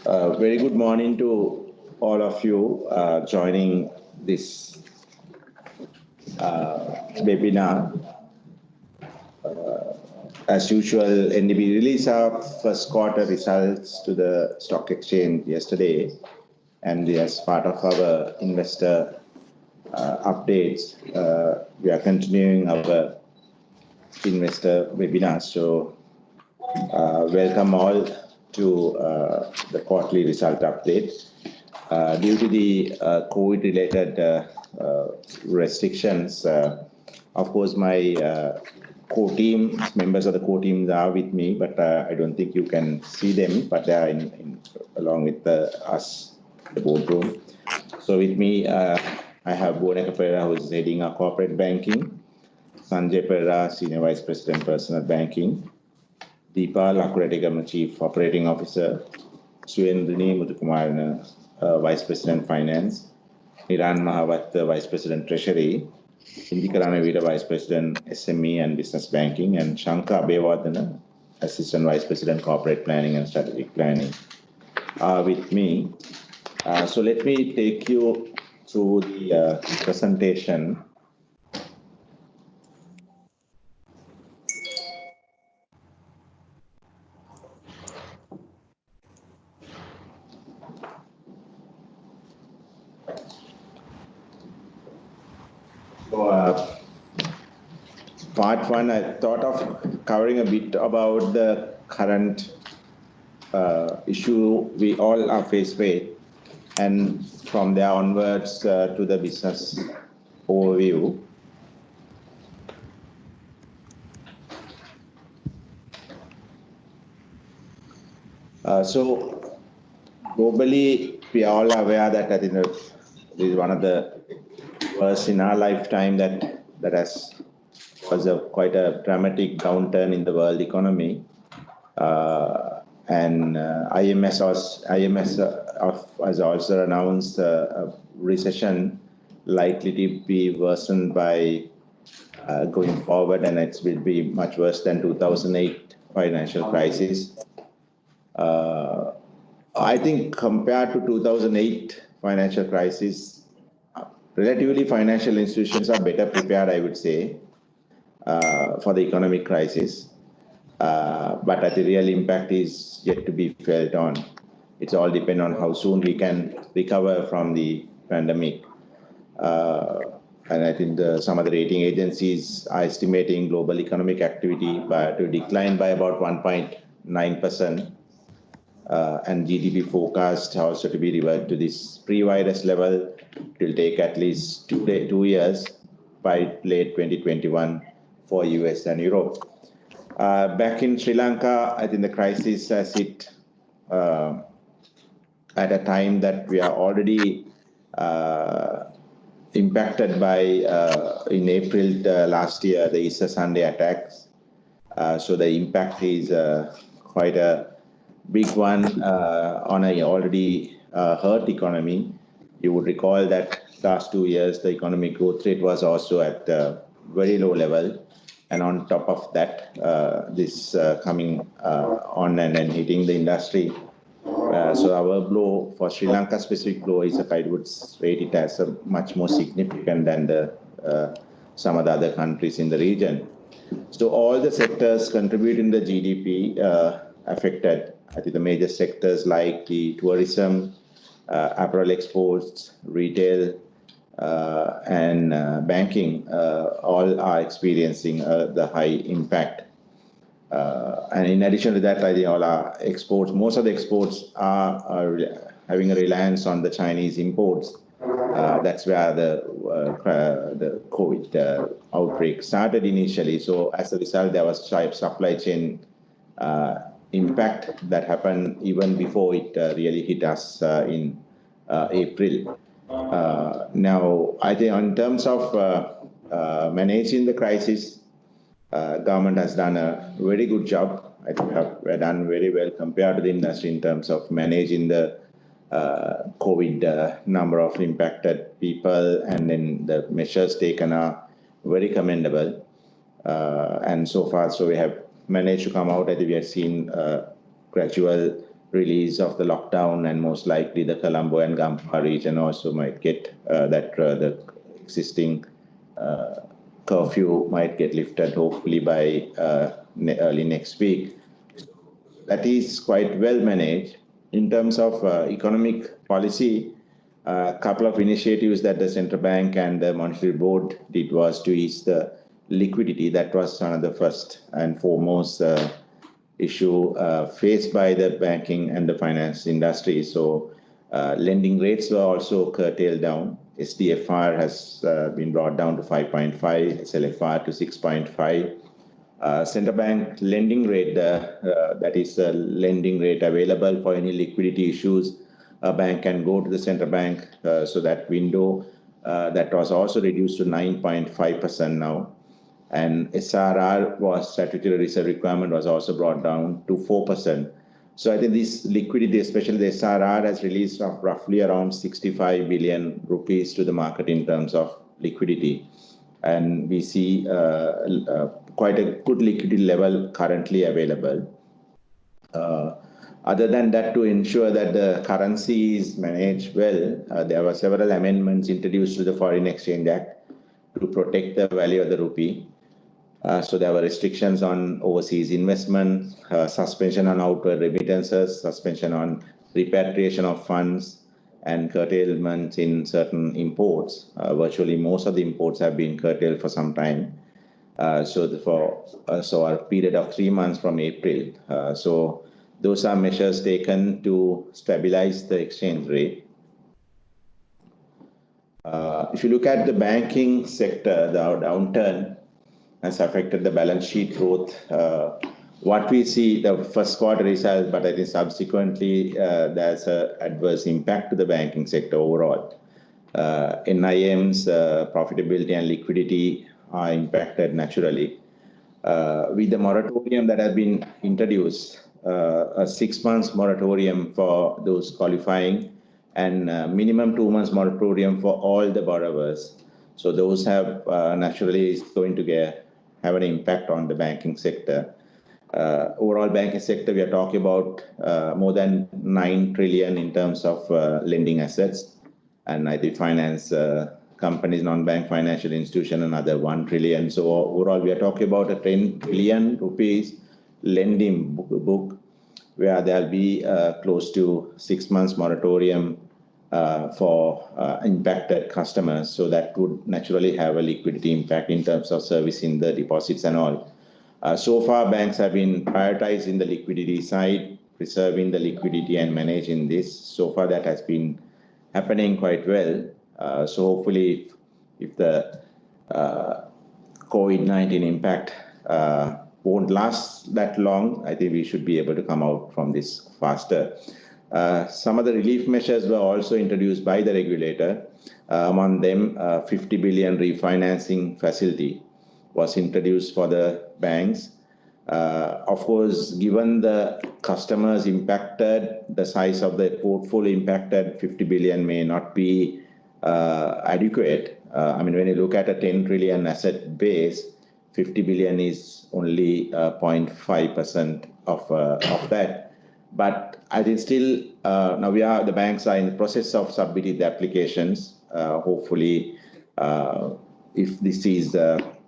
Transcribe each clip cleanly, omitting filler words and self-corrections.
Very good morning to all of you joining this webinar. As usual, NDB released our first quarter results to the stock exchange yesterday, and as part of our investor updates, we are continuing our investor webinar. So welcome all to the quarterly result update. Due to the COVID-related restrictions, of course, my core team, members of the core teams are with me, but I don't think you can see them, but they are along with us, the boardroom. So with me, I have Boneka Pereira, who is heading our corporate banking, Sanjay Pereira, Senior Vice President, Personal Banking, Deepa Lakuratigam, Chief Operating Officer, Suendrini Muthukumarana, Vice President, Finance, Niran Mahawat, Vice President, Treasury, Indikarana Veera, Vice President, SME and Business Banking, and Shanka Abeyawardena, Assistant Vice President, Corporate Planning and Strategic Planning, are with me. So let me take you through the presentation. So, part one, I thought of covering a bit about the current issue we all are faced with, and from there onwards to the business overview. So globally, we are all aware that I think this is one of the worst in our lifetime that was quite a dramatic downturn in the world economy. And IMS has also announced a recession likely to be worsened by going forward, and it will be much worse than 2008 financial crisis. I think compared to 2008 financial crisis, relatively financial institutions are better prepared, I would say, for the economic crisis. But the real impact is yet to be felt on. It's all depend on how soon we can recover from the pandemic. And I think some of the rating agencies are estimating global economic activity to decline by about 1.9%. And GDP forecast also to be reverted to this pre-virus level. It will take at least 2 years by late 2021 for US and Europe. Back in Sri Lanka, I think the crisis has hit at a time that we are already impacted by, in April last year, the Easter Sunday attacks. So the impact is quite a big one on an already hurt economy. You would recall that last 2 years, the economic growth rate was also at a very low level. And on top of that, this coming on and hitting the industry. So our blow for Sri Lanka specific blow is, I would rate it as a much more significant than some of the other countries in the region. So all the sectors contributing the GDP affected. I think the major sectors like the tourism, apparel exports, retail, and banking all are experiencing the high impact. And in addition to that, I think all our exports, most of the exports are having a reliance on the Chinese imports. That's where the COVID outbreak started initially. So as a result, there was supply chain impact that happened even before it really hit us in April. Now, I think in terms of managing the crisis, government has done a very good job. I think have done very well compared to the industry in terms of managing the COVID number of impacted people, and then the measures taken are very commendable. And so far, so we have managed to come out. I think we have seen gradual release of the lockdown, and most likely the Colombo and Gampha region also might get the existing curfew might get lifted hopefully by early next week. That is quite well managed. In terms of economic policy, a couple of initiatives that the central bank and the monetary board did was to ease the liquidity. That was one of the first and foremost issue faced by the banking and the finance industry. So lending rates were also curtailed down. SDFR has been brought down to 5.5, SLFR to 6.5. Central bank lending rate, that is the lending rate available for any liquidity issues, a bank can go to the central bank. So that window, that was also reduced to 9.5% now. And SRR was statutory reserve requirement was also brought down to 4%. So I think this liquidity, especially the SRR, has released of roughly around 65 billion rupees to the market in terms of liquidity. And we see quite a good liquidity level currently available. Other than that, to ensure that the currency is managed well, there were several amendments introduced to the Foreign Exchange Act to protect the value of the rupee. So there were restrictions on overseas investment, suspension on outward remittances, suspension on repatriation of funds, and curtailment in certain imports. Virtually most of the imports have been curtailed for some time. So a period of 3 months from April. So those are measures taken to stabilize the exchange rate. If you look at the banking sector, the downturn has affected the balance sheet growth. What we see, the first quarter results, but I think subsequently there's an adverse impact to the banking sector overall. NIM's profitability and liquidity are impacted naturally. With the moratorium that has been introduced, a 6 months moratorium for those qualifying and minimum 2 months moratorium for all the borrowers. So those have naturally is going to have an impact on the banking sector. Overall banking sector, we are talking about more than 9 trillion in terms of lending assets. And I think finance companies, non-bank financial institution, another 1 trillion. So overall, we are talking about a 10 trillion rupees lending book, where there'll be close to 6 months moratorium for impacted customers. So that would naturally have a liquidity impact in terms of servicing the deposits and all. So far, banks have been prioritizing the liquidity side, preserving the liquidity and managing this. So far, that has been happening quite well. So hopefully, if the COVID-19 impact won't last that long, I think we should be able to come out from this faster. Some of the relief measures were also introduced by the regulator. Among them, 50 billion refinancing facility was introduced for the banks. Of course, given the customers impacted, the size of the portfolio impacted, 50 billion may not be adequate. I mean, when you look at a 10 trillion asset base, 50 billion is only 0.5% of that. But I think still, now the banks are in the process of submitting the applications. Hopefully, if this is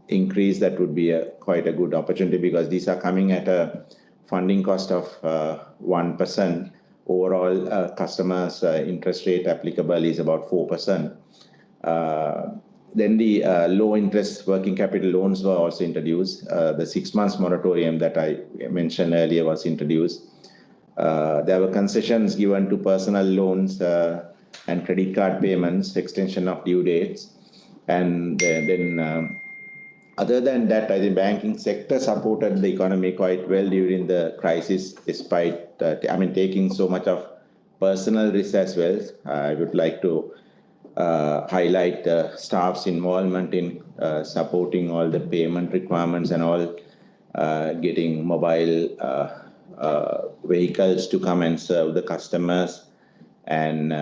increased, that would be quite a good opportunity, because these are coming at a funding cost of 1%. Overall, customers' interest rate applicable is about 4%. Then the low interest working capital loans were also introduced. The 6 months moratorium that I mentioned earlier was introduced. There were concessions given to personal loans and credit card payments, extension of due dates. And then other than that, I think banking sector supported the economy quite well during the crisis, despite taking so much of personal risk as well. I would like to highlight the staff's involvement in supporting all the payment requirements and all, getting mobile vehicles to come and serve the customers, and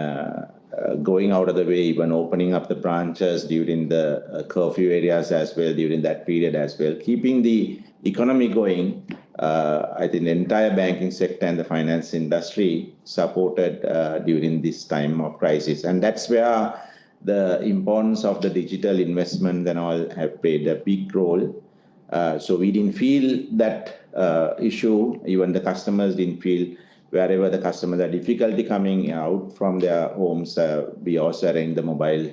going out of the way, even opening up the branches during the curfew areas as well, during that period as well, keeping the economy going I think the entire banking sector and the finance industry supported during this time of crisis. And that's where the importance of the digital investment and all have played a big role. So we didn't feel that issue. Even the customers didn't feel. Wherever the customers had difficulty coming out from their homes, we also arranged the mobile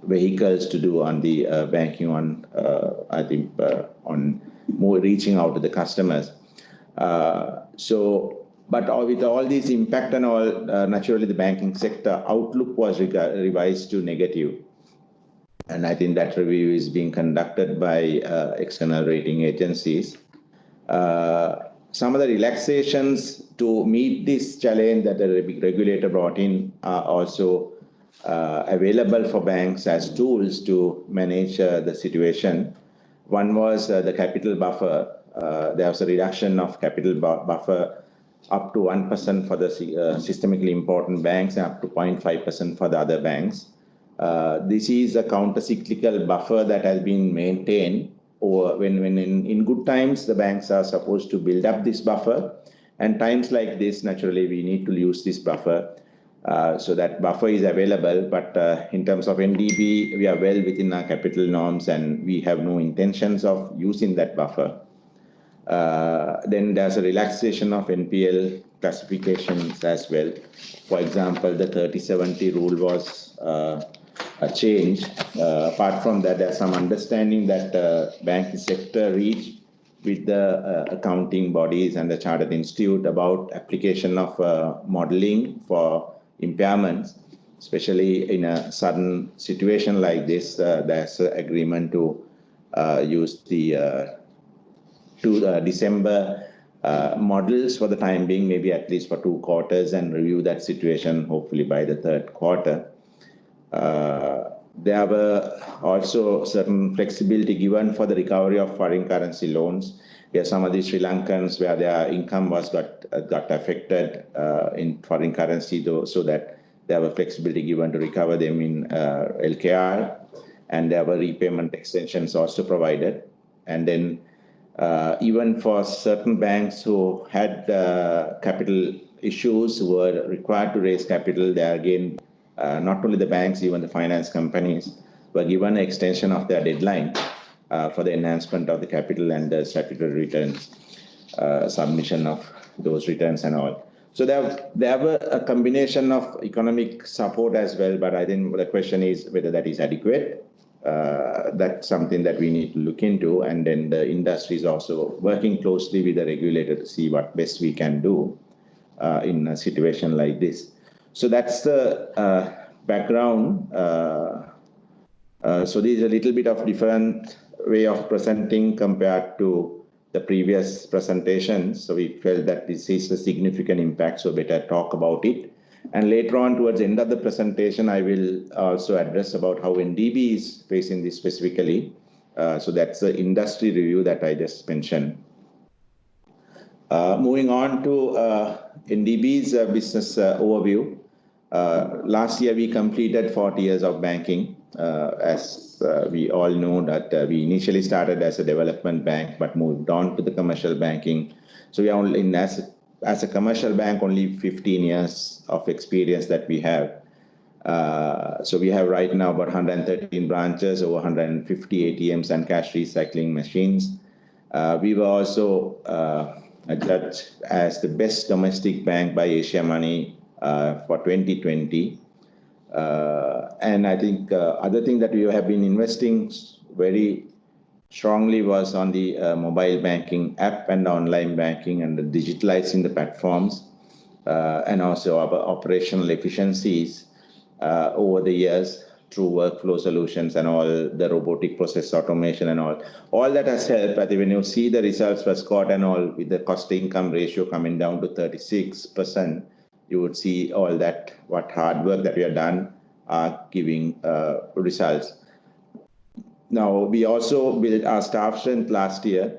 vehicles to do on the banking on, I think, on more reaching out to the customers. But with all this impact and all, naturally the banking sector outlook was revised to negative. And I think that review is being conducted by external rating agencies. Some of the relaxations to meet this challenge that the regulator brought in are also available for banks as tools to manage the situation. One was the capital buffer. There was a reduction of capital buffer up to 1% for the systemically important banks and up to 0.5% for the other banks. This is a counter-cyclical buffer that has been maintained. Or when in good times, the banks are supposed to build up this buffer. And times like this, naturally, we need to use this buffer. So that buffer is available. But in terms of NDB, we are well within our capital norms and we have no intentions of using that buffer. Then there's a relaxation of NPL classifications as well. For example, the 30/70 rule was a change. Apart from that, there's some understanding that banking sector reached with the accounting bodies and the Chartered Institute about application of modeling for impairments, especially in a sudden situation like this. There's an agreement to use the December models for the time being, maybe at least for 2 quarters, and review that situation hopefully by the 3rd quarter. There were also certain flexibility given for the recovery of foreign currency loans. There are some of the Sri Lankans where their income was got affected in foreign currency, though, so that there were flexibility given to recover them in LKR, and there were repayment extensions also provided. And then even for certain banks who had capital issues, who were required to raise capital, there again, not only the banks, even the finance companies were given an extension of their deadline for the enhancement of the capital and the statutory returns, submission of those returns and all. So there were a combination of economic support as well, but I think the question is whether that is adequate. That's something that we need to look into, and then the industry is also working closely with the regulator to see what best we can do in a situation like this. So that's the background. So this is a little bit of different way of presenting compared to the previous presentations. So we felt that this is a significant impact, so better talk about it. And later on, towards the end of the presentation, I will also address about how NDB is facing this specifically. So that's the industry review that I just mentioned. Moving on to NDB's business overview. Last year, we completed 40 years of banking. As we all know that we initially started as a development bank, but moved on to the commercial banking. So we are only in as a commercial bank, only 15 years of experience that we have. So we have right now about 113 branches, over 150 ATMs and cash recycling machines. We were also judged as the best domestic bank by Asia Money for 2020. And I think other thing that we have been investing very strongly was on the mobile banking app and online banking and the digitalizing the platforms, and also our operational efficiencies over the years through workflow solutions and all the robotic process automation and all that has helped. I think when you see the results for Scott and all, with the cost income ratio coming down to 36%, you would see all that, what hard work that we have done are giving results. Now, we also built our staff strength last year.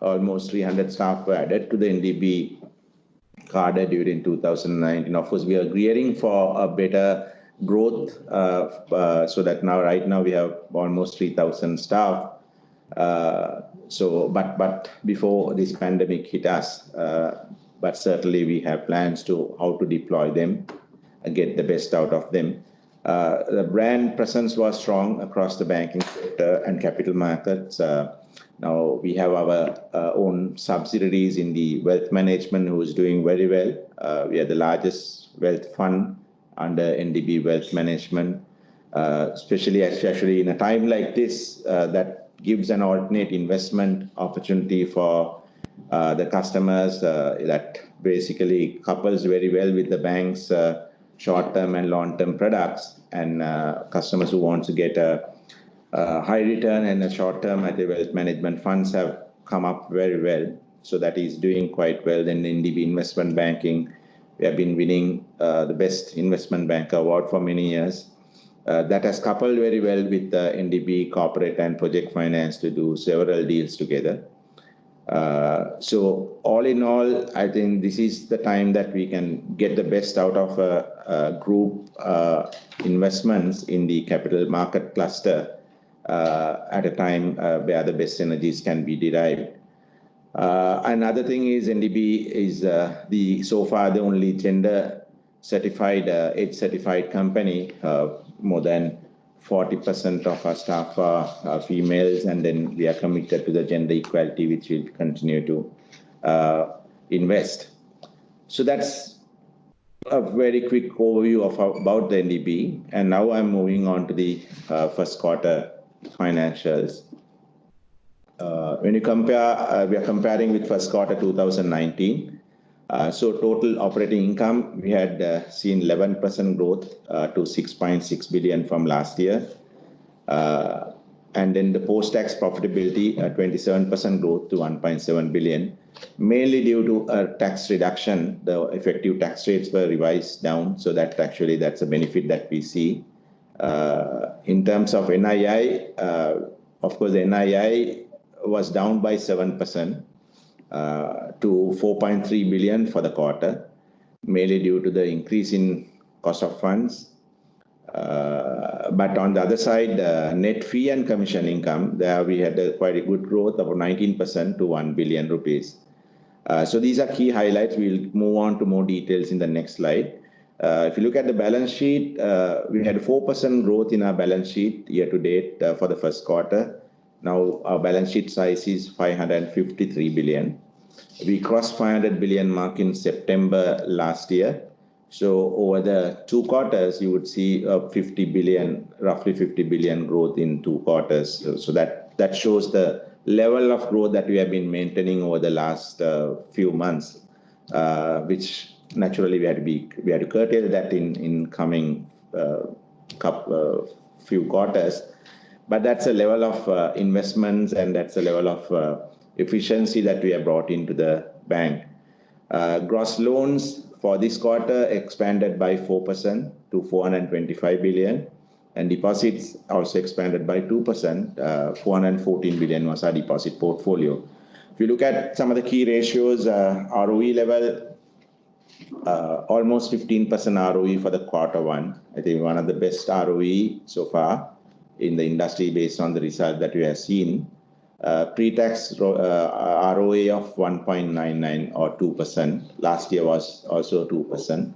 Almost 300 staff were added to the NDB cadre during 2019. Of course, we are gearing for a better growth, so that right now we have almost 3,000 staff. But before this pandemic hit us, but certainly we have plans to how to deploy them and get the best out of them. The brand presence was strong across the banking sector and capital markets. Now we have our own subsidiaries in the wealth management who is doing very well. We are the largest wealth fund under NDB Wealth Management, especially in a time like this that gives an alternate investment opportunity for the customers that basically couples very well with the bank's short-term and long-term products, and customers who want to get a high return and a short-term at the wealth management funds have come up very well. So that is doing quite well. Then NDB Investment Banking, we have been winning the Best Investment Banker Award for many years. That has coupled very well with NDB Corporate and Project Finance to do several deals together. So all in all, I think this is the time that we can get the best out of group investments in the capital market cluster at a time where the best synergies can be derived. Another thing is NDB is so far the only gender certified, age certified company. More than 40% of our staff are females, and then we are committed to the gender equality, which we'll continue to invest. So that's a very quick overview of about the NDB, and now I'm moving on to the first quarter financials. When you compare, we are comparing with first quarter 2019. So total operating income, we had seen 11% growth to 6.6 billion from last year. And then the post-tax profitability, 27% growth to 1.7 billion, mainly due to a tax reduction. The effective tax rates were revised down, so that's a benefit that we see. In terms of NII, of course, NII was down by 7%. To 4.3 billion for the quarter, mainly due to the increase in cost of funds. But on the other side, net fee and commission income, there we had quite a good growth of 19% to 1 billion rupees. So these are key highlights. We'll move on to more details in the next slide. If you look at the balance sheet, we had 4% growth in our balance sheet year to date for the first quarter. Now our balance sheet size is 553 billion. We crossed 500 billion mark in September last year. So over the 2 quarters, you would see roughly 50 billion growth in 2 quarters. So that shows the level of growth that we have been maintaining over the last few months, which naturally we had to curtail that in coming few quarters. But that's a level of investments, and that's a level of efficiency that we have brought into the bank. Gross loans for this quarter expanded by 4% to 425 billion, and deposits also expanded by 2%. 414 billion was our deposit portfolio. If you look at some of the key ratios, ROE level, almost 15% ROE for the quarter one. I think one of the best ROE so far in the industry based on the result that we have seen. Pre-tax ROA of 1.99 or 2%. Last year was also 2%.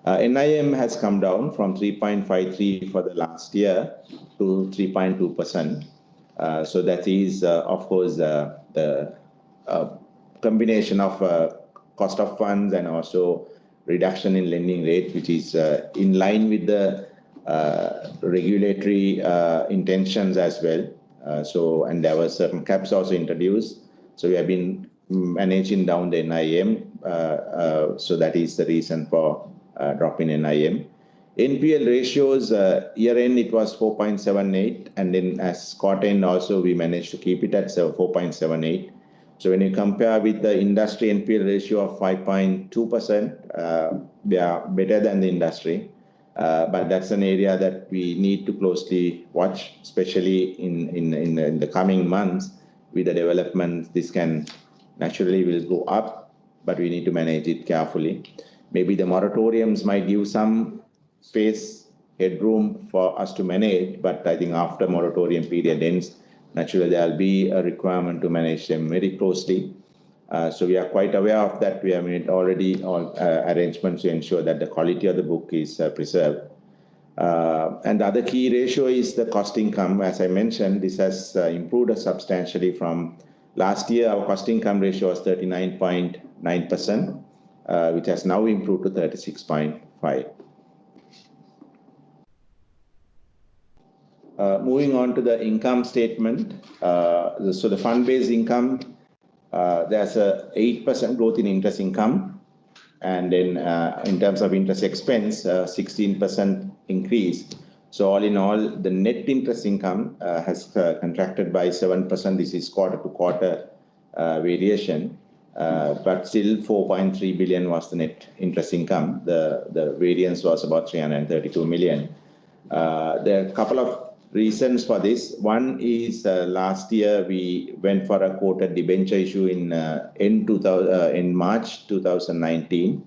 NIM has come down from 3.53 for the last year to 3.2%. So that is, of course, the combination of cost of funds and also reduction in lending rate, which is in line with the regulatory intentions as well. And there were certain caps also introduced. So we have been managing down the NIM. So that is the reason for drop in NIM. NPL ratios, year end it was 4.78, and then as quarter end also we managed to keep it at 4.78. So when you compare with the industry NPL ratio of 5.2%, they are better than the industry. But that's an area that we need to closely watch, especially in the coming months with the development. This can naturally will go up, but we need to manage it carefully. Maybe the moratoriums might give some space, headroom for us to manage, but I think after moratorium period ends, naturally there will be a requirement to manage them very closely. So we are quite aware of that. We have made already all arrangements to ensure that the quality of the book is preserved. And the other key ratio is the cost income. As I mentioned, this has improved substantially from last year. Our cost income ratio was 39.9%, which has now improved to 36.5%. Moving on to the income statement. So the fund-based income, there's a 8% growth in interest income. And then in terms of interest expense, 16% increase. So all in all, the net interest income has contracted by 7%. This is quarter-to-quarter variation. But still 4.3 billion was the net interest income. The variance was about 332 million. There are a couple of reasons for this. One is last year we went for a quoted debenture issue in March 2019,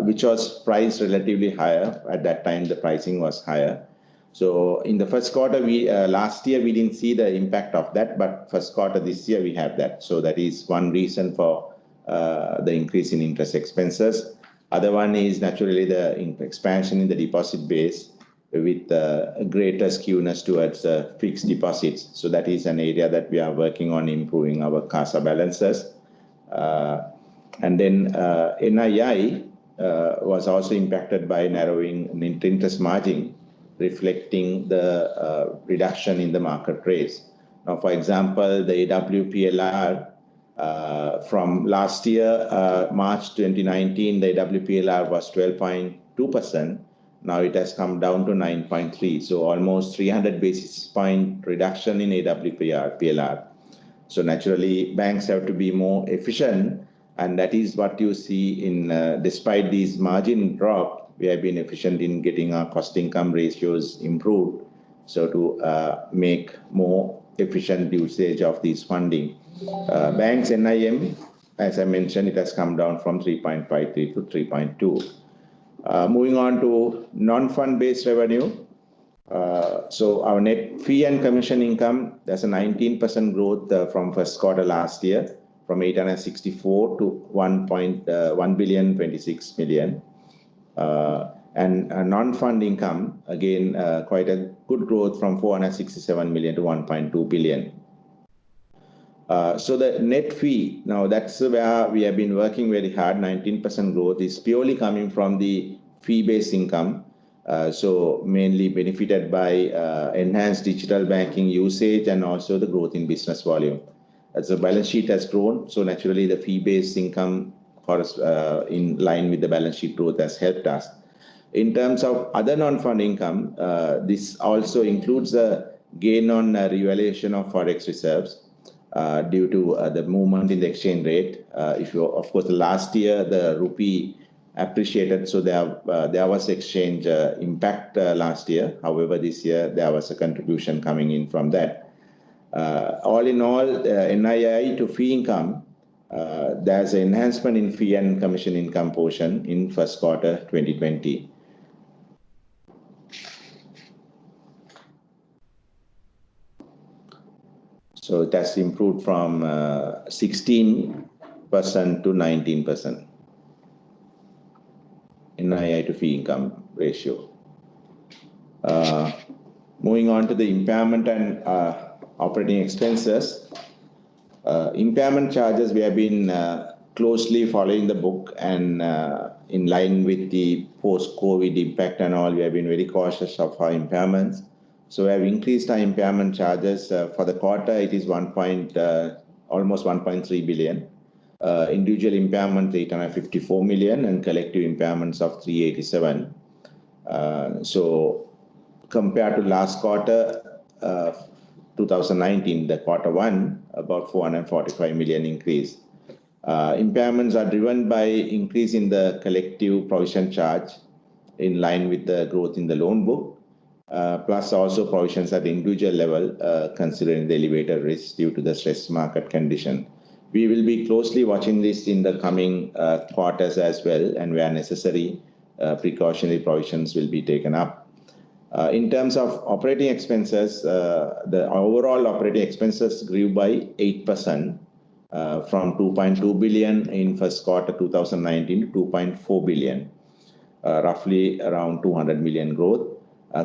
which was priced relatively higher. At that time, the pricing was higher. So in the first quarter, last year we didn't see the impact of that, but first quarter this year we have that. So that is one reason for the increase in interest expenses. Other one is naturally the expansion in the deposit base, with greater skewness towards fixed deposits. So that is an area that we are working on improving our CASA balances. And then NII was also impacted by narrowing net interest margin, reflecting the reduction in the market rates. Now, for example, the AWPLR from last year, March 2019, the AWPLR was 12.2%. Now it has come down to 9.3, so almost 300 basis point reduction in AWPLR. So naturally, banks have to be more efficient, and that is what you see in, despite these margin drop, we have been efficient in getting our cost-income ratios improved, so to make more efficient usage of these funding. Banks NIM, as I mentioned, it has come down from 3.53 to 3.2. Moving on to non-fund based revenue. So our net fee and commission income, there's a 19% growth from first quarter last year, from 864 to 1.126 billion. And non-fund income, again, quite a good growth from 467 million to 1.2 billion. So the net fee, now that's where we have been working very hard. 19% growth is purely coming from the fee-based income. So mainly benefited by enhanced digital banking usage and also the growth in business volume. As the balance sheet has grown, so naturally the fee-based income in line with the balance sheet growth has helped us. In terms of other non-fund income, this also includes a gain on revaluation of forex reserves due to the movement in the exchange rate. Of course, last year the rupee appreciated, so there was exchange impact last year. However, this year there was a contribution coming in from that. All in all, NII to fee income, there's an enhancement in fee and commission income portion in first quarter 2020. So it has improved from 16% to 19%. NII to fee income ratio. Moving on to the impairment and operating expenses. Impairment charges, we have been closely following the book, and in line with the post-COVID impact and all, we have been very cautious of our impairments. So we have increased our impairment charges. For the quarter, it is almost 1.3 billion. Individual impairment 854 million and collective impairments of 387. So compared to last quarter, 2019, the quarter one, about 445 million increase. Impairments are driven by increase in the collective provision charge in line with the growth in the loan book, plus also provisions at the individual level, considering the elevated risk due to the stress market condition. We will be closely watching this in the coming quarters as well, and where necessary, precautionary provisions will be taken up. In terms of operating expenses, the overall operating expenses grew by 8% from 2.2 billion in first quarter 2019 to 2.4 billion, roughly around 200 million growth.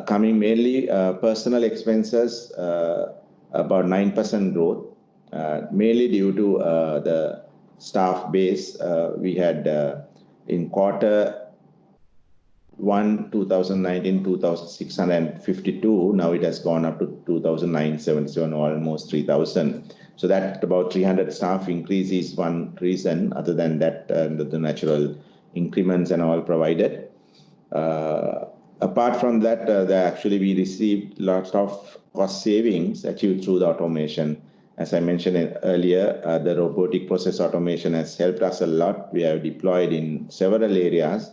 Coming mainly personal expenses, about 9% growth, mainly due to the staff base. We had in quarter 1, 2019, 2,652. Now it has gone up to 2,977, almost 3,000. So that about 300 staff increase is one reason. Other than that, the natural increments and all provided. Apart from that, actually we received lots of cost savings achieved through the automation. As I mentioned earlier, the robotic process automation has helped us a lot. We have deployed in several areas.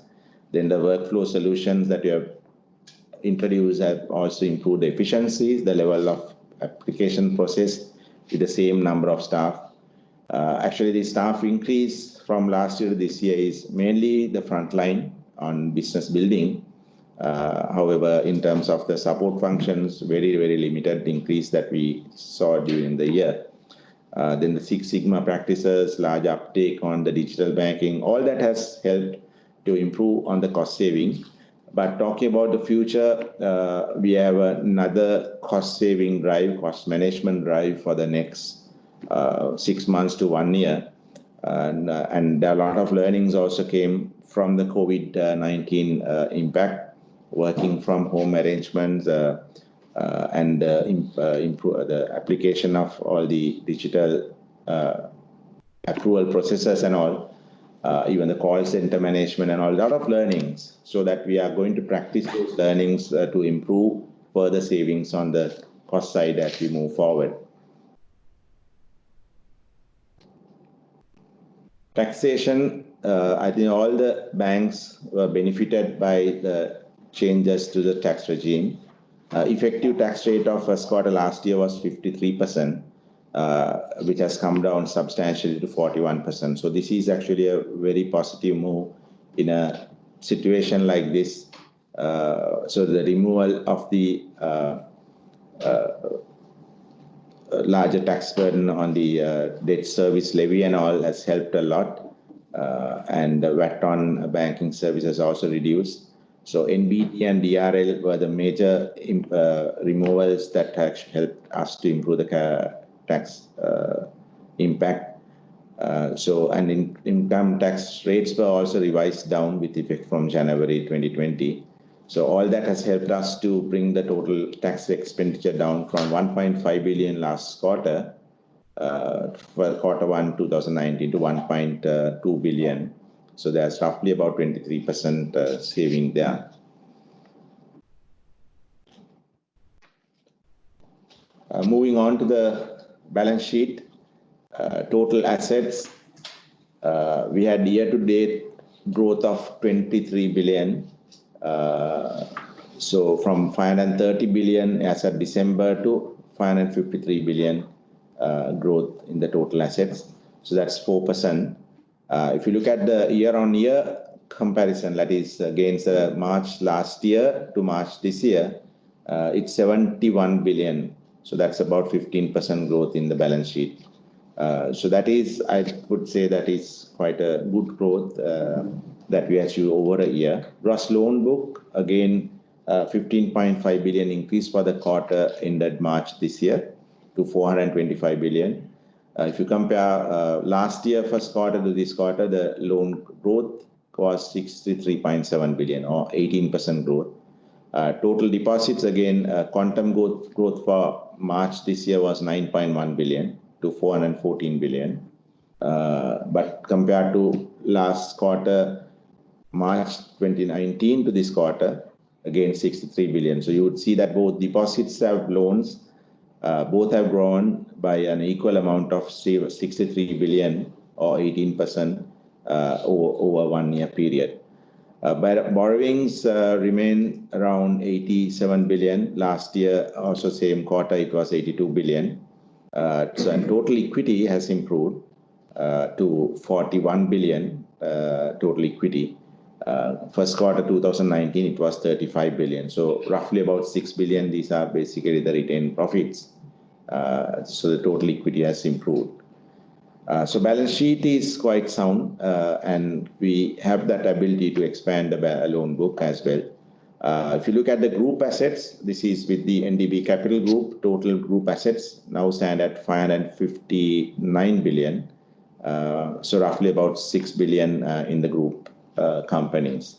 Then the workflow solutions that we have introduced have also improved the efficiencies, the level of application process with the same number of staff. Actually, the staff increase from last year to this year is mainly the front line on business building. However, in terms of the support functions, very, very limited increase that we saw during the year. Then the Six Sigma practices, large uptake on the digital banking, all that has helped to improve on the cost saving. But talking about the future, we have another cost saving drive, cost management drive for the next 6 months to 1 year. And a lot of learnings also came from the COVID-19 impact, working from home arrangements and improve the application of all the digital approval processes and all. Even the call center management and all, a lot of learnings, so that we are going to practice those learnings to improve further savings on the cost side as we move forward. Taxation, I think all the banks were benefited by the changes to the tax regime. Effective tax rate of first quarter last year was 53%. Which has come down substantially to 41%. So this is actually a very positive move in a situation like this. So the removal of the larger tax burden on the debt service levy and all has helped a lot. And the VAT on banking services also reduced. So NBT and DRL were the major removals that actually helped us to improve the tax impact. And income tax rates were also revised down with effect from January 2020. So all that has helped us to bring the total tax expenditure down from 1.5 billion last quarter, for quarter 1 2019, to 1.2 billion. So there's roughly about 23% saving there. Moving on to the balance sheet, total assets, we had year-to-date growth of 23 billion. So from 530 billion as of December to 553 billion growth in the total assets. So that's 4%. If you look at the year-on-year comparison, that is against March last year to March this year, it's 71 billion. So that's about 15% growth in the balance sheet. So that is, I would say that is quite a good growth that we achieved over a year. Gross loan book, again, 15.5 billion increase for the quarter ended March this year to 425 billion. If you compare last year first quarter to this quarter, the loan growth was 63.7 billion or 18% growth. Total deposits, again, quantum growth for March this year was 9.1 billion to 414 billion. But compared to last quarter, March 2019 to this quarter, again 63 billion. So you would see that both deposits have loans, both have grown by an equal amount of 63 billion or 18% over 1 year period. Borrowings remain around 87 billion. Last year, also same quarter, it was 82 billion. So and total equity has improved to 41 billion total equity. First quarter 2019, it was 35 billion. So roughly about 6 billion, these are basically the retained profits. So the total equity has improved. So balance sheet is quite sound, and we have that ability to expand the loan book as well. If you look at the group assets, this is with the NDB Capital Group. Total group assets now stand at 559 billion. So roughly about 6 billion in the group companies.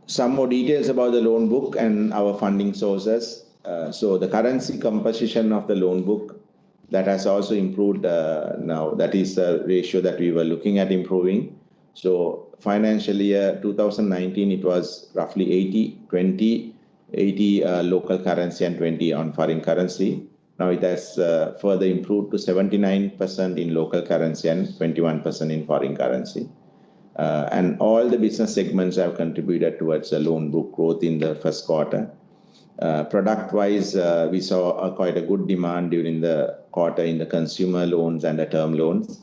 Some more details about the loan book and our funding sources. So the currency composition of the loan book, that has also improved now. That is the ratio that we were looking at improving. So financial year 2019, it was roughly 80-20, 80 local currency and 20 on foreign currency. Now it has further improved to 79% in local currency and 21% in foreign currency. And all the business segments have contributed towards the loan book growth in the first quarter. Product-wise, we saw quite a good demand during the quarter in the consumer loans and the term loans.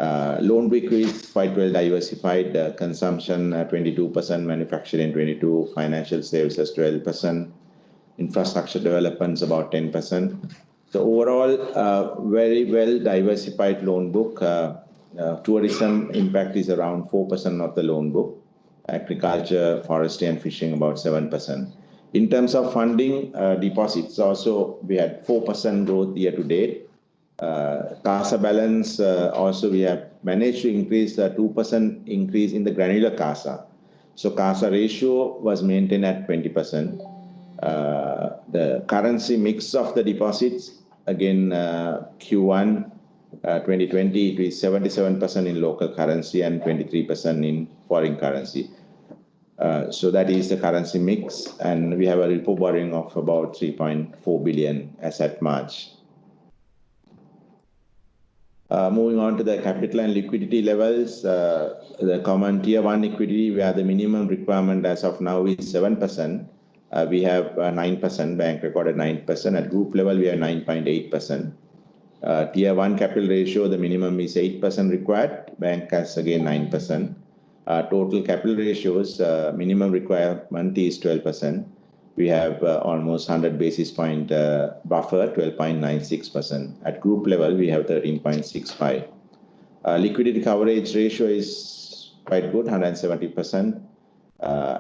Loan book is quite well diversified. Consumption 22%, manufacturing 22%, financial services 12%, infrastructure developments about 10%. So overall, very well diversified loan book. Tourism impact is around 4% of the loan book. Agriculture, forestry and fishing about 7%. In terms of funding, deposits also, we had 4% growth year to date. CASA balance, also we have managed to increase the 2% increase in the granular CASA. So CASA ratio was maintained at 20%. The currency mix of the deposits, again, Q1 2020, it is 77% in local currency and 23% in foreign currency. So that is the currency mix, and we have a repo borrowing of about 3.4 billion as at March. Moving on to the capital and liquidity levels, the common tier 1 liquidity, where the minimum requirement as of now is 7%. We have 9%, bank recorded 9%. At group level, we are 9.8%. Tier 1 capital ratio, the minimum is 8% required. Bank has again 9%. Total capital ratios, minimum requirement is 12%. We have almost 100 basis point buffer, 12.96%. At group level, we have 13.65%. Liquidity coverage ratio is quite good, 170%.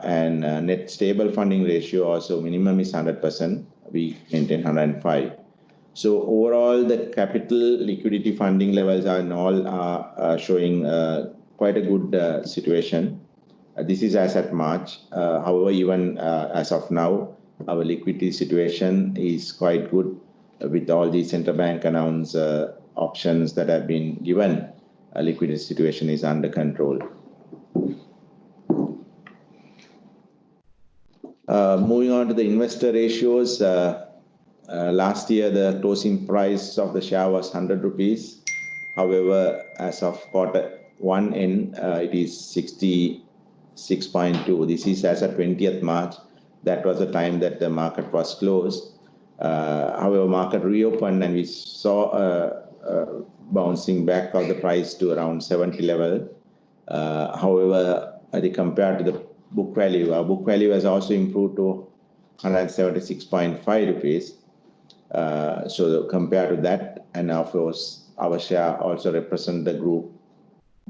And net stable funding ratio also minimum is 100%. We maintain 105%. So overall, the capital liquidity funding levels are in all showing quite a good situation. This is as at March. However, even as of now, our liquidity situation is quite good with all the central bank announced options that have been given. Liquidity situation is under control. Moving on to the investor ratios. Last year, the closing price of the share was 100 rupees. However, as of quarter 1 end, it is 66.2. This is as of 20th March. That was the time that the market was closed. However, market reopened and we saw a bouncing back of the price to around 70 level. However, compared to the book value, our book value has also improved to 176.5 rupees. So compared to that, and of course, our share also represents the group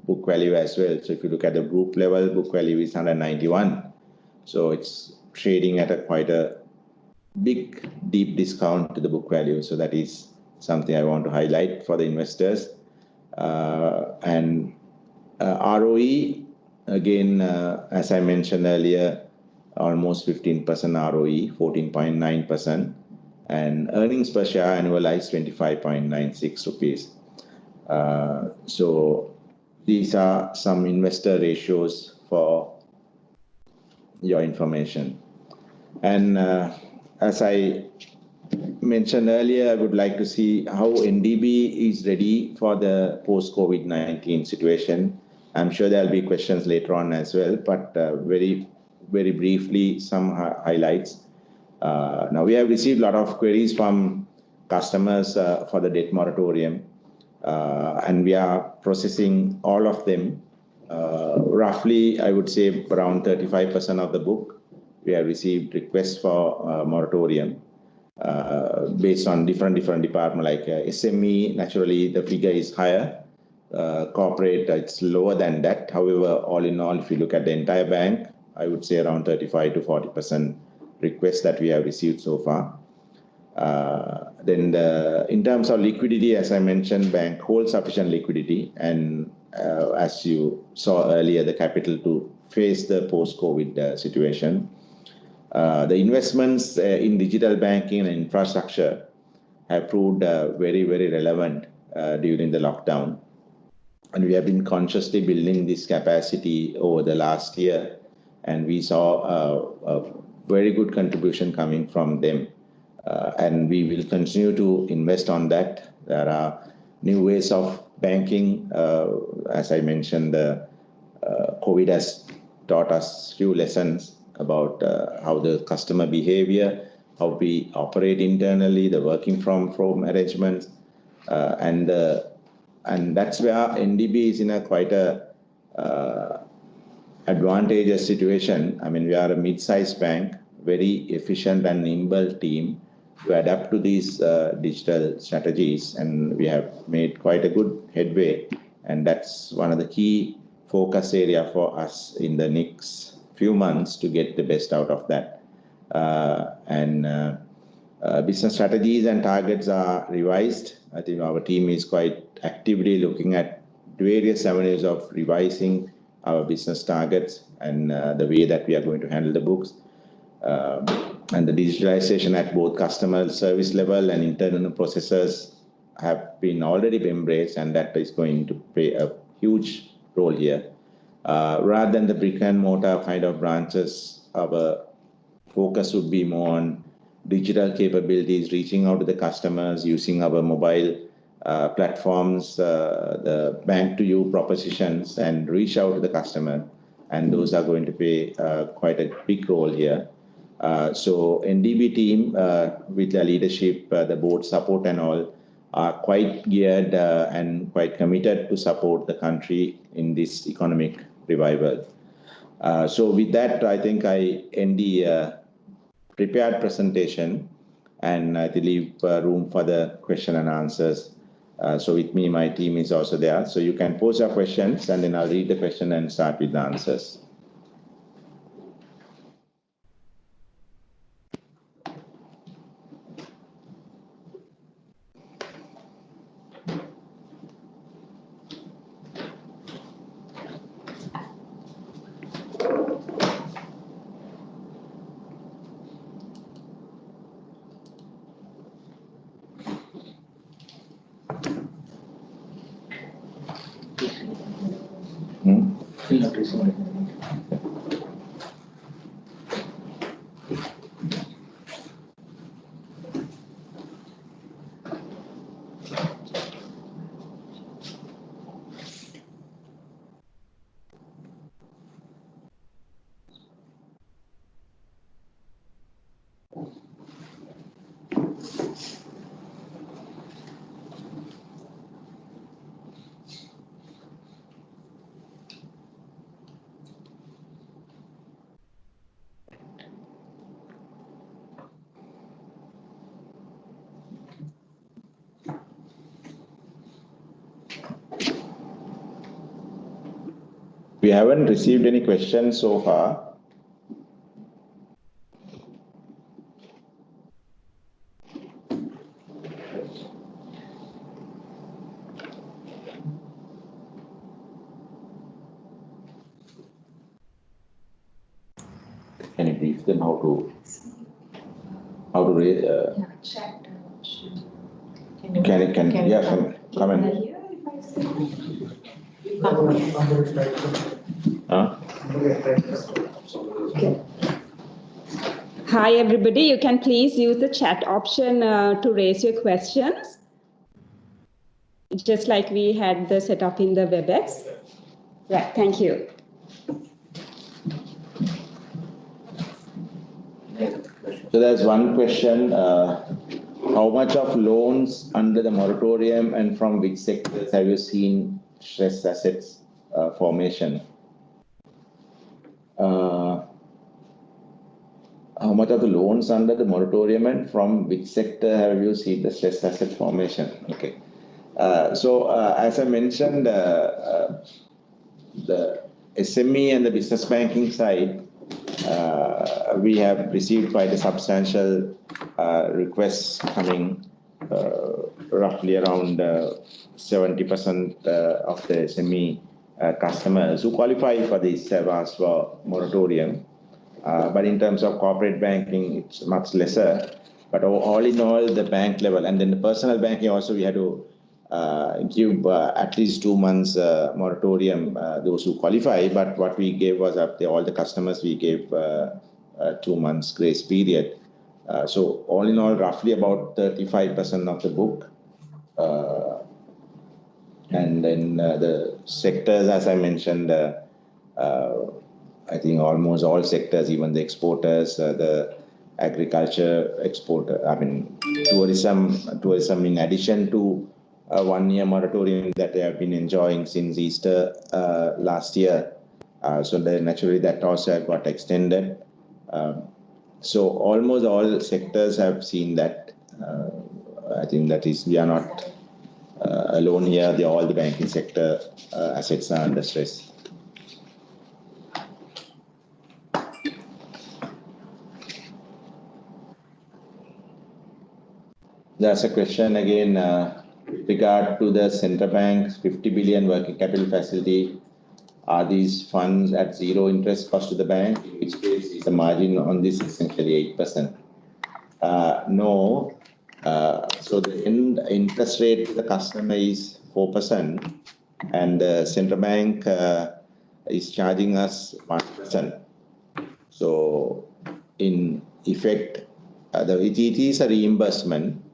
book value as well. So if you look at the group level, book value is 191. So it's trading at quite a big, deep discount to the book value. So that is something I want to highlight for the investors. And ROE, again, as I mentioned earlier, almost 15% ROE, 14.9%. And earnings per share annualized 25.96 rupees. So these are some investor ratios for your information. And as I mentioned earlier, I would like to see how NDB is ready for the post-COVID-19 situation. I'm sure there'll be questions later on as well, but very briefly, some highlights. Now, we have received a lot of queries from customers for the debt moratorium. and we are processing all of them. Roughly, I would say around 35% of the book, we have received requests for moratorium based on different departments, like SME. Naturally, the figure is higher. Corporate, it's lower than that. However, all in all, if you look at the entire bank, I would say around 35 to 40% requests that we have received so far. Then in terms of liquidity, as I mentioned, bank holds sufficient liquidity, and as you saw earlier, the capital to face the post-COVID situation. The investments in digital banking and infrastructure have proved very, very relevant during the lockdown. And we have been consciously building this capacity over the last year, and we saw a very good contribution coming from them. And we will continue to invest on that. There are new ways of banking. As I mentioned, COVID has taught us few lessons about how the customer behavior, how we operate internally, the working from home arrangements, and that's where NDB is in a quite a advantageous situation. I mean, we are a mid-sized bank, very efficient and nimble team to adapt to these digital strategies, and we have made quite a good headway, and that's one of the key focus area for us in the next few months to get the best out of that. Business strategies and targets are revised. I think our team is quite actively looking at various avenues of revising our business targets and the way that we are going to handle the books. And the digitalization at both customer service level and internal processes have been already embraced, and that is going to play a huge role here. Rather than the brick and mortar kind of branches, our focus would be more on digital capabilities, reaching out to the customers, using our mobile platforms, the bank to you propositions, and reach out to the customer. And those are going to play quite a big role here. So NDB team with the leadership, the board support and all are quite geared and quite committed to support the country in this economic revival. So with that, I think I end the prepared presentation, and I leave room for the question and answers. So with me, my team is also there. So you can pose your questions, and then I'll read the question and start with the answers. We haven't received any questions so far. Can you brief them how to raise? Chat. Can come in. Okay. Hi everybody, you can please use the chat option to raise your questions, just like we had the setup in the WebEx. Right, thank you. So there's one question How much of loans under the moratorium and from which sectors have you seen stress assets formation? How much of the loans under the moratorium and from which sector have you seen the stress asset formation? Okay. As I mentioned, the SME and the business banking side, we have received quite a substantial requests coming, roughly around 70% of the SME customers who qualify for this have asked for moratorium. But in terms of corporate banking, it's much lesser. But all in all, the bank level, and then the personal banking also, we had to give at least 2 months moratorium, those who qualify. But what we gave was all the customers, we gave 2 months grace period. So all in all, roughly about 35% of the book. And then the sectors, as I mentioned, I think almost all sectors, even the exporters, the agriculture exporter, tourism in addition to a 1-year moratorium that they have been enjoying since Easter last year. So naturally that also got extended. So almost all sectors have seen that. I think that is, we are not alone here. All the banking sector assets are under stress. There's a question again with regard to the central bank's 50 billion working capital facility. Are these funds at zero interest cost to the bank? In which case is the margin on this essentially 8%? No. So the interest rate to the customer is 4%, and the central bank is charging us 1%. So in effect, it is a reimbursement.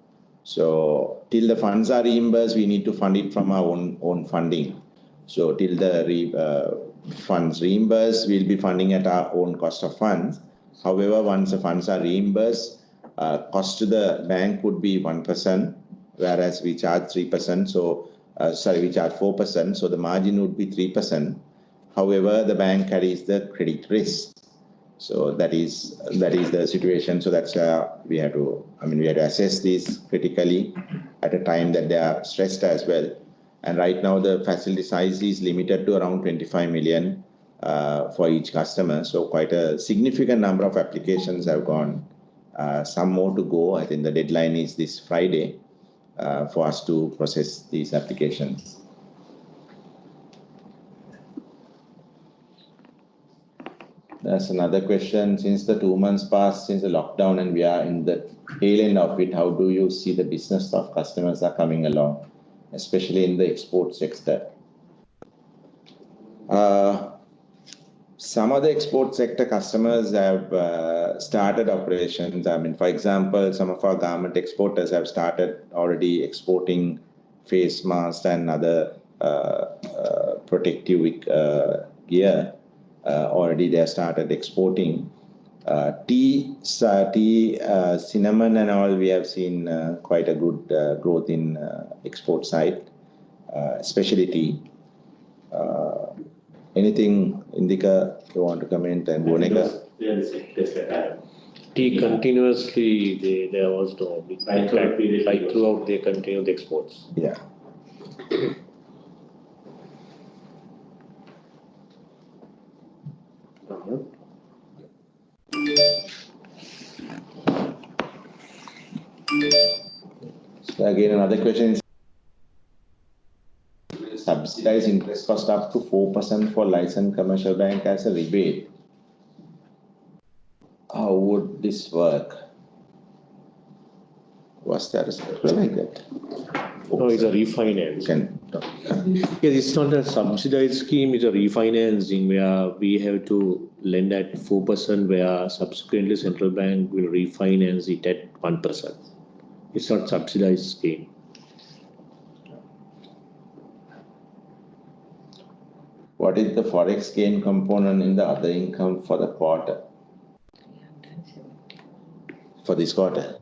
So till the funds are reimbursed, we need to fund it from our own funding. So till the funds reimbursed, we'll be funding at our own cost of funds. However, once the funds are reimbursed, cost to the bank would be 1%, whereas we charge 3%. So we charge 4%. So the margin would be 3%. However, the bank carries the credit risk. So that is the situation. So that's we have to assess this critically at a time that they are stressed as well. And right now the facility size is limited to around 25 million for each customer. So quite a significant number of applications have gone. Some more to go. I think the deadline is this Friday for us to process these applications. That's another question. Since the 2 months passed since the lockdown and we are in the tail end of it, how do you see the business of customers are coming along, especially in the export sector? Some of the export sector customers have started operations. For example, some of our garment exporters have started already exporting face masks and other protective gear. Already they have started exporting. Tea, cinnamon and all, we have seen quite a good growth in export side, especially tea. Anything, Indika, you want to comment, and Boneka? Tea continuously, there was no big impact. Right throughout, they continue the exports. Yeah. So again, another question is, subsidize interest cost up to 4% for licensed commercial bank as a rebate. How would this work? Was there a structure like that? No, it's a refinance. Yes, it's not a subsidized scheme, it's a refinancing where we have to lend at 4%, where subsequently central bank will refinance it at 1%. It's not subsidized scheme. What is the forex gain component in the other income for the quarter? For this quarter?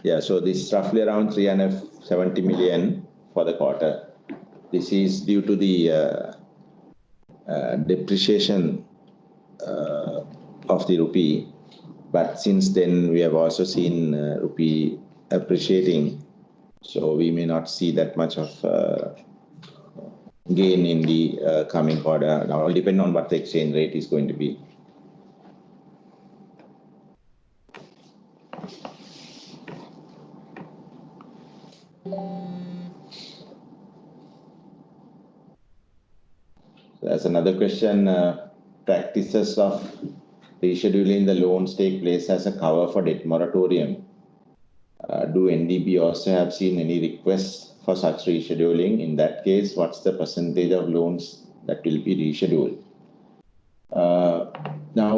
Yeah, so this is roughly around 370 million for the quarter. This is due to the depreciation of the rupee. But since then, we have also seen rupee appreciating. So we may not see that much of gain in the coming quarter. Now, it will depend on what the exchange rate is going to be. There's another question. Practices of rescheduling the loans take place as a cover for debt moratorium. Do NDB also have seen any requests for such rescheduling? In that case, what's the percentage of loans that will be rescheduled? Now,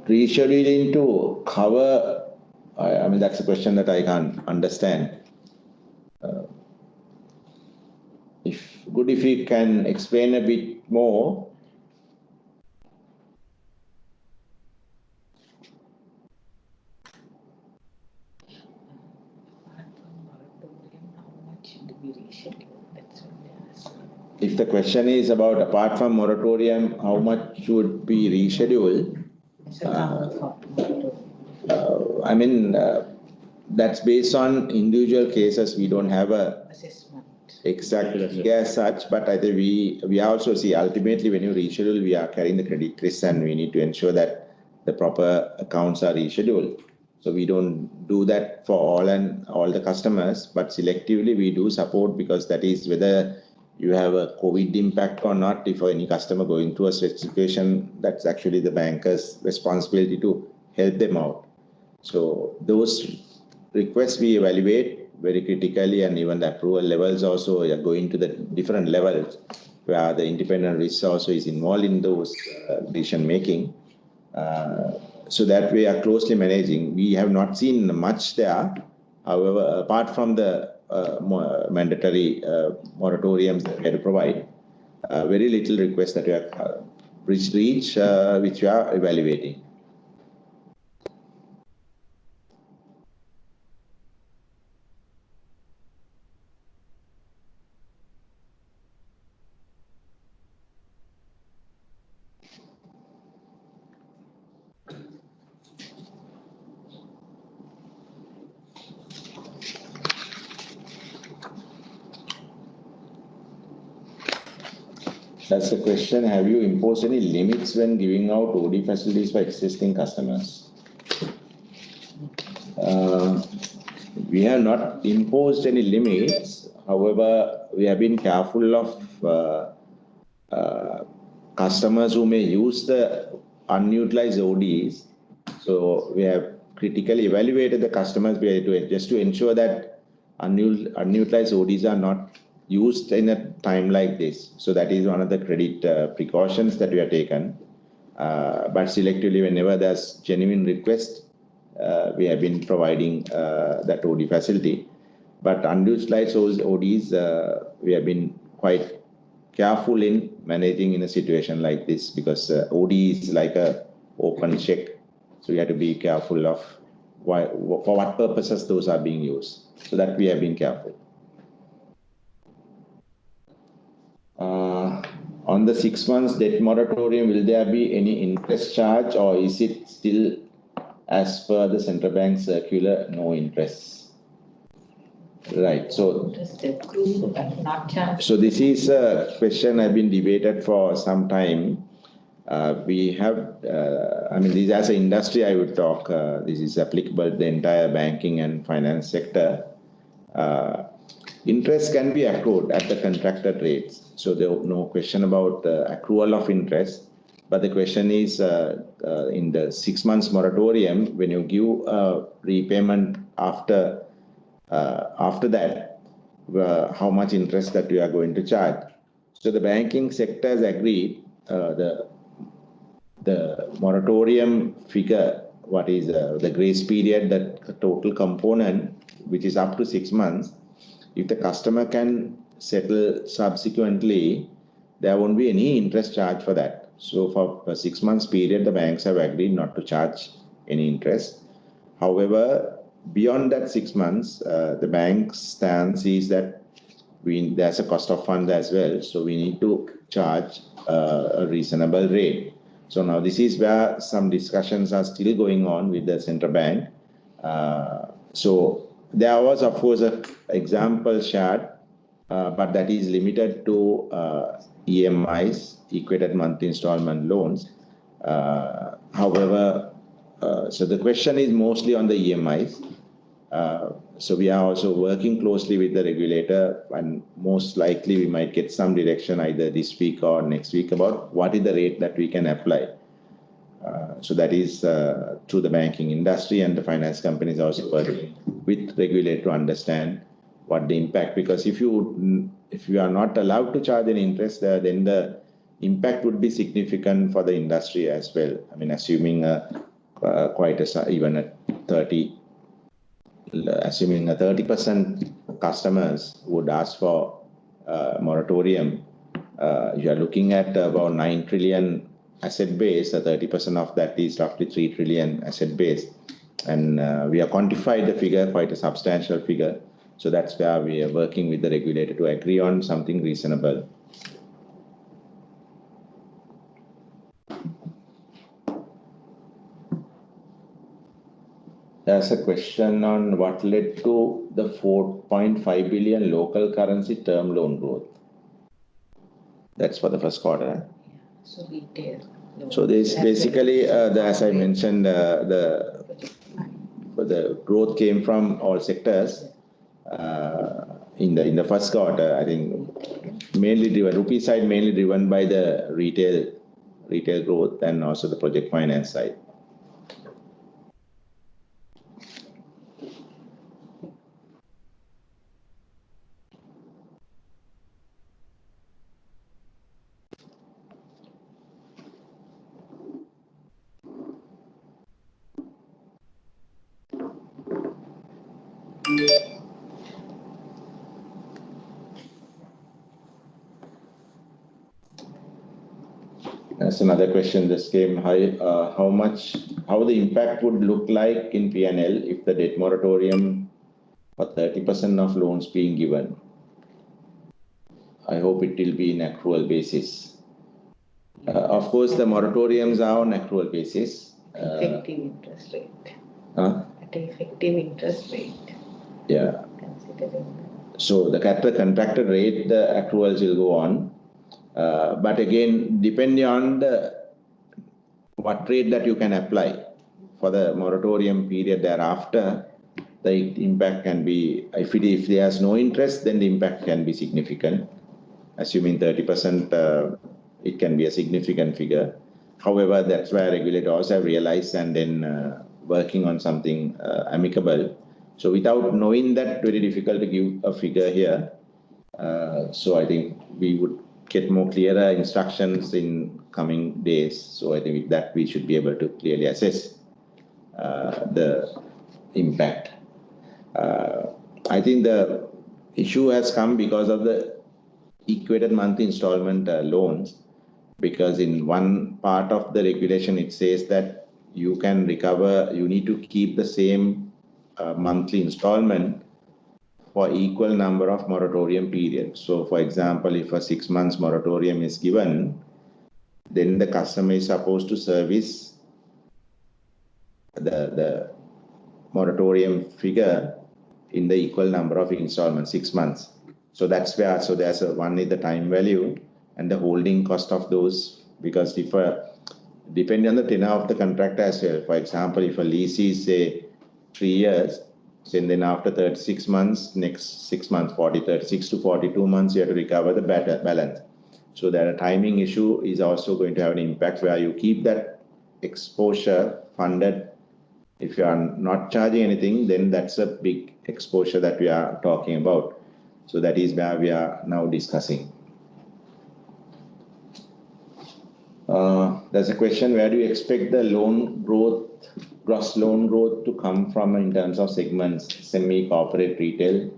rescheduling to cover, I mean, that's a question that I can't understand. If you can explain a bit more. If the question is about apart from moratorium, how much should be rescheduled? I mean, that's based on individual cases. We don't have a assessment exact as such, but I think we also see ultimately when you reschedule, we are carrying the credit risk and we need to ensure that the proper accounts are rescheduled. So we don't do that for all the customers, but selectively we do support, because that is whether you have a COVID impact or not. If any customer going through a situation, that's actually the banker's responsibility to help them out. So those requests we evaluate very critically, and even the approval levels also are going to the different levels where the independent risk also is involved in those decision making. So that we are closely managing. We have not seen much there. However, apart from the mandatory moratoriums that we have to provide, very little requests that we have reached, which we are evaluating. That's the question. Have you imposed any limits when giving out OD facilities for existing customers? We have not imposed any limits. However, we have been careful of customers who may use the unutilized ODs. So we have critically evaluated the customers just to ensure that unutilized ODs are not used in a time like this. So that is one of the credit precautions that we have taken. But selectively, whenever there's genuine request, we have been providing that OD facility. But unutilized ODs, we have been quite careful in managing in a situation like this, because OD is like a open check. So we have to be careful of for what purposes those are being used. So that we have been careful. On the 6 months debt moratorium, will there be any interest charge, or is it still as per the central bank circular, no interest? Right. So this is a question I've been debated for some time. We have, I mean, this as an industry, I would talk, this is applicable to the entire banking and finance sector. Interest can be accrued at the contracted rates. So there is no question about the accrual of interest. But the question is, in the 6 months moratorium, when you give a repayment after that, how much interest that you are going to charge. So the banking sector has agreed the moratorium figure, what is the grace period, the total component, which is up to 6 months. If the customer can settle subsequently, there won't be any interest charge for that. So for a 6 months period, the banks have agreed not to charge any interest. However, beyond that 6 months, the bank's stance is that there's a cost of funds as well, so we need to charge a reasonable rate. So now this is where some discussions are still going on with the central bank. So there was, of course, an example shared, but that is limited to EMIs, equated monthly installment loans. However, so the question is mostly on the EMIs. So we are also working closely with the regulator, and most likely we might get some direction either this week or next week about what is the rate that we can apply. So that is through the banking industry, and the finance companies also working with regulator to understand what the impact, because if you are not allowed to charge an interest there, then the impact would be significant for the industry as well. I mean, assuming even a 30% customers would ask for moratorium, you are looking at about 9 trillion asset base. 30% of that is roughly 3 trillion asset base, and we have quantified the figure, quite a substantial figure. So that's where we are working with the regulator to agree on something reasonable. There's a question on what led to the 4.5 billion local currency term loan growth. That's for the first quarter. So retail. So this basically, as I mentioned, the growth came from all sectors. In the first quarter, I think mainly driven, rupee side mainly driven by the retail growth, and also the project finance side. That's another question that came high. How the impact would look like in P&L if the debt moratorium for 30% of loans being given? I hope it will be in accrual basis. Of course, the moratoriums are on accrual basis. Effective interest rate. At effective interest rate. Yeah. Considering. So the contracted rate, the accruals will go on. But again, depending on what rate that you can apply for the moratorium period thereafter, the impact can be, if there's no interest, then the impact can be significant. Assuming 30%, it can be a significant figure. However, that's why regulators have realized and then working on something amicable. So without knowing that, very difficult to give a figure here. So I think we would get more clearer instructions in coming days. So I think with that we should be able to clearly assess the impact. I think the issue has come because of the equated monthly installment loans, because in one part of the regulation it says that you can recover, you need to keep the same monthly installment for equal number of moratorium periods. So for example, if a 6 months moratorium is given, then the customer is supposed to service the moratorium figure in the equal number of installments, 6 months. So that's where, so there's one is the time value and the holding cost of those, because if depending on the tenure of the contract as well. For example, if a lease is say 3 years, and then after 36 months, next 6 months, 36 to 42 months, you have to recover the balance. So that a timing issue is also going to have an impact where you keep that exposure funded. If you are not charging anything, then that's a big exposure that we are talking about. So that is where we are now discussing. There's a question, where do you expect the loan growth, gross loan growth to come from in terms of segments, SME, corporate, retail?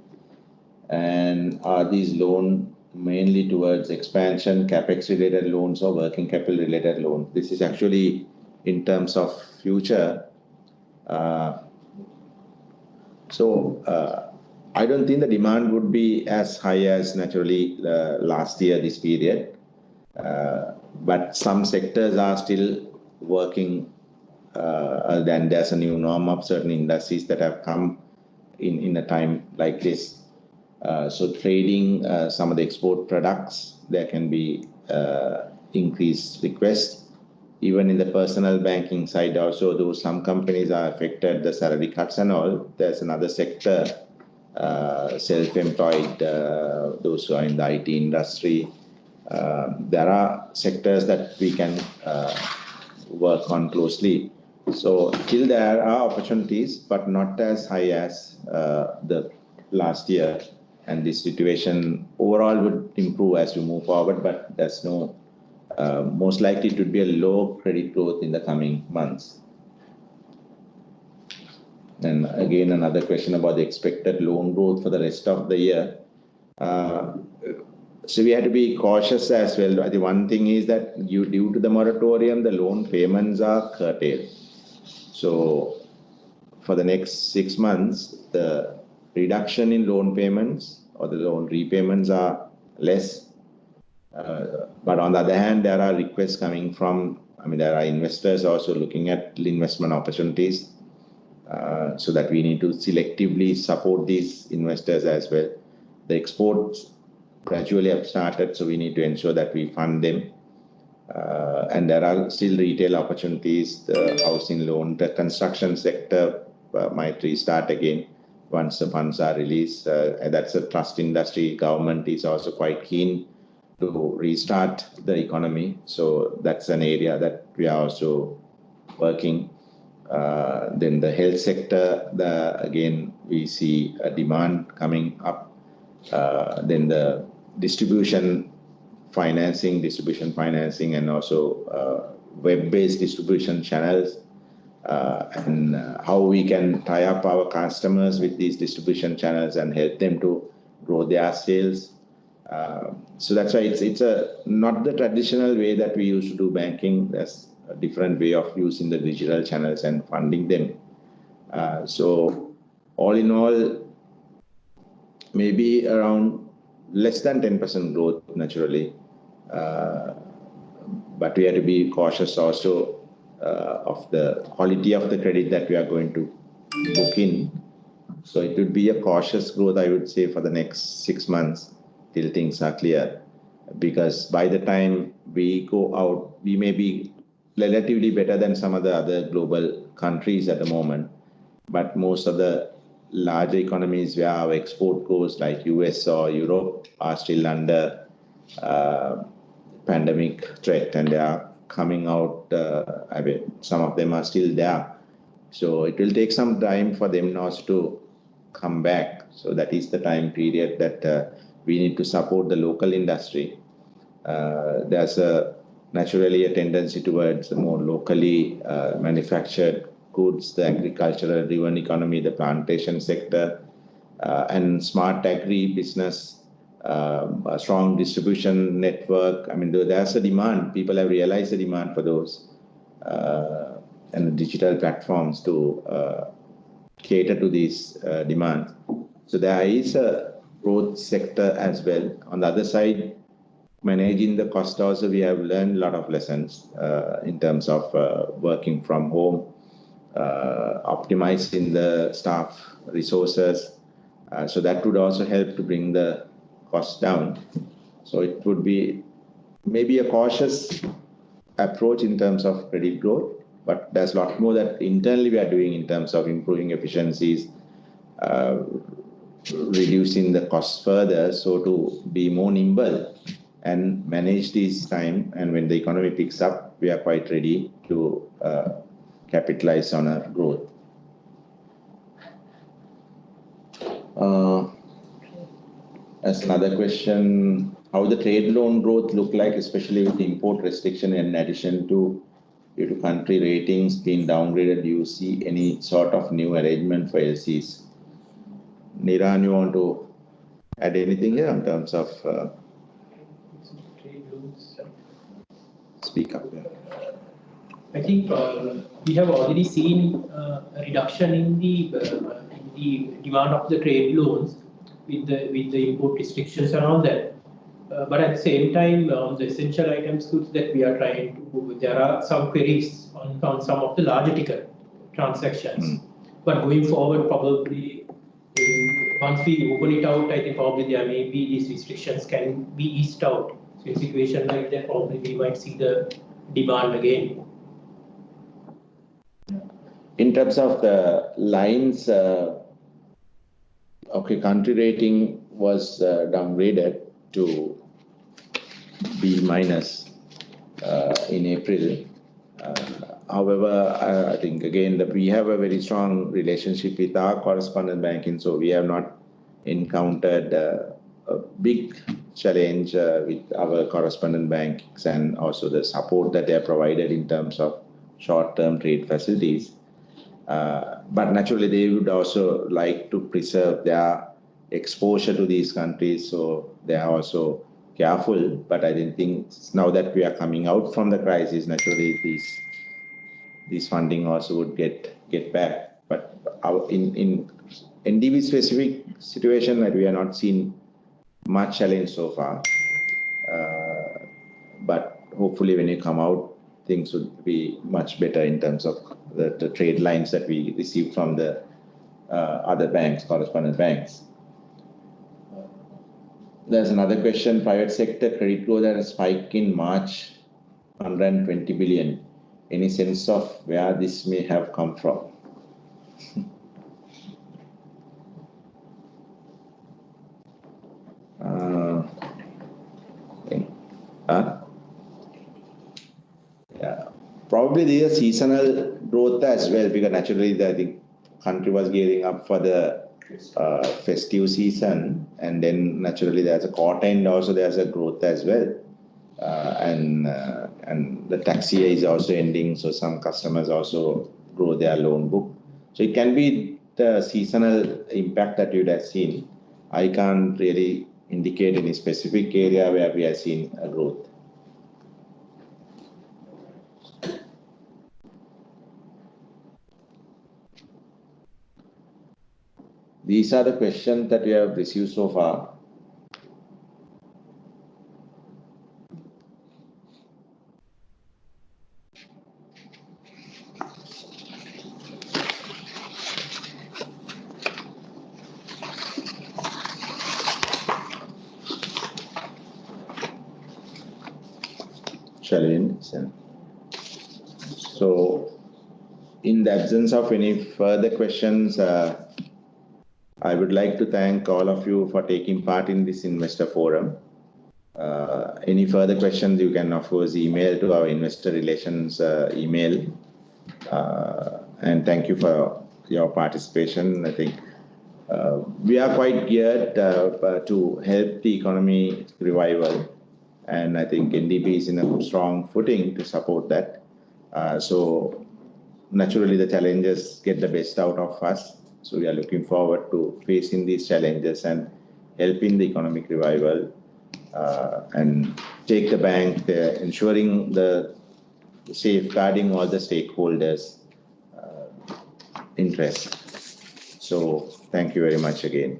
And are these loans mainly towards expansion, capex related loans, or working capital related loans? This is actually in terms of future. So I don't think the demand would be as high as naturally last year, this period. But some sectors are still working. Then there's a new norm of certain industries that have come in a time like this. So trading some of the export products, there can be increased requests. Even in the personal banking side also, though some companies are affected, the salary cuts and all, there's another sector, self-employed, those who are in the IT industry. There are sectors that we can work on closely. So still there are opportunities, but not as high as the last year. And this situation overall would improve as we move forward, but there's no, most likely it would be a low credit growth in the coming months. And again, another question about the expected loan growth for the rest of the year. So we have to be cautious as well. The one thing is that due to the moratorium, the loan payments are curtailed. So for the next 6 months, the reduction in loan payments or the loan repayments are less. But on the other hand, there are requests coming from, there are investors also looking at investment opportunities. So that we need to selectively support these investors as well. The exports gradually have started, so we need to ensure that we fund them. And there are still retail opportunities, the housing loan, the construction sector might restart again once the funds are released. And that's a trust industry. Government is also quite keen to restart the economy. So that's an area that we are also working. Then the health sector, again, we see a demand coming up. Then the distribution financing, and also web-based distribution channels, and how we can tie up our customers with these distribution channels and help them to grow their sales. So that's why it's not the traditional way that we used to do banking. There's a different way of using the digital channels and funding them. So all in all, maybe around less than 10% growth naturally. But we have to be cautious also of the quality of the credit that we are going to book in. So it would be a cautious growth, I would say, for the next 6 months till things are clear. Because by the time we go out, we may be relatively better than some of the other global countries at the moment. But most of the larger economies where our export goes, like US or Europe, are still under pandemic threat, and they are coming out. Some of them are still there. So it will take some time for them now to come back. So that is the time period that we need to support the local industry. There's naturally a tendency towards more locally manufactured goods, the agricultural driven economy, the plantation sector, and smart agri business, a strong distribution network. There's a demand. People have realized the demand for those and the digital platforms to cater to these demands. So there is a growth sector as well. On the other side, managing the cost also, we have learned a lot of lessons in terms of working from home, optimizing the staff resources. So that would also help to bring the cost down. So it would be maybe a cautious approach in terms of credit growth, but there's a lot more that internally we are doing in terms of improving efficiencies, reducing the costs further, so to be more nimble and manage this time. And when the economy picks up, we are quite ready to capitalize on our growth. As another question, how the trade loan growth look like, especially with import restriction in addition to due to country ratings being downgraded? Do you see any sort of new arrangement for LCs? Niran, you want to add anything here in terms of speak up here? I think we have already seen a reduction in the the demand of the trade loans with the import restrictions and all that. But at the same time, on the essential items goods that we are trying to, there are some queries on some of the larger ticket transactions. But going forward, probably once we open it out, I think probably there may be these restrictions can be eased out. So in a situation like that, probably we might see the demand again. In terms of the lines, okay, country rating was downgraded to B minus in April. However, I think again that we have a very strong relationship with our correspondent banking, so we have not encountered a big challenge with our correspondent banks and also the support that they are provided in terms of short-term trade facilities. But naturally, they would also like to preserve their exposure to these countries, so they are also careful. But I didn't think now that we are coming out from the crisis, naturally these funding also would get back. But in NDB specific situation, that we are not seen much challenge so far. But hopefully, when you come out, things would be much better in terms of the trade lines that we receive from the other banks, correspondent banks. There's another question, private sector credit growth had a spike in March, 120 billion. Any sense of where this may have come from? Yeah, probably there is seasonal growth as well, because naturally the country was gearing up for the festive season, and then naturally there's a quarter end also there's a growth as well, and the tax year is also ending, so some customers also grow their loan book. So it can be the seasonal impact that you'd have seen. I can't really indicate any specific area where we are seeing a growth. These are the questions that we have received so far. Shall we end? So, in the absence of any further questions, I would like to thank all of you for taking part in this investor forum. Any further questions, you can of course email to our investor relations email. And thank you for your participation. I think we are quite geared to help the economy revival. And I think NDB is in a strong footing to support that. So naturally the challenges get the best out of us. So we are looking forward to facing these challenges and helping the economic revival and take the bank, ensuring the safeguarding all the stakeholders' interests. So thank you very much again.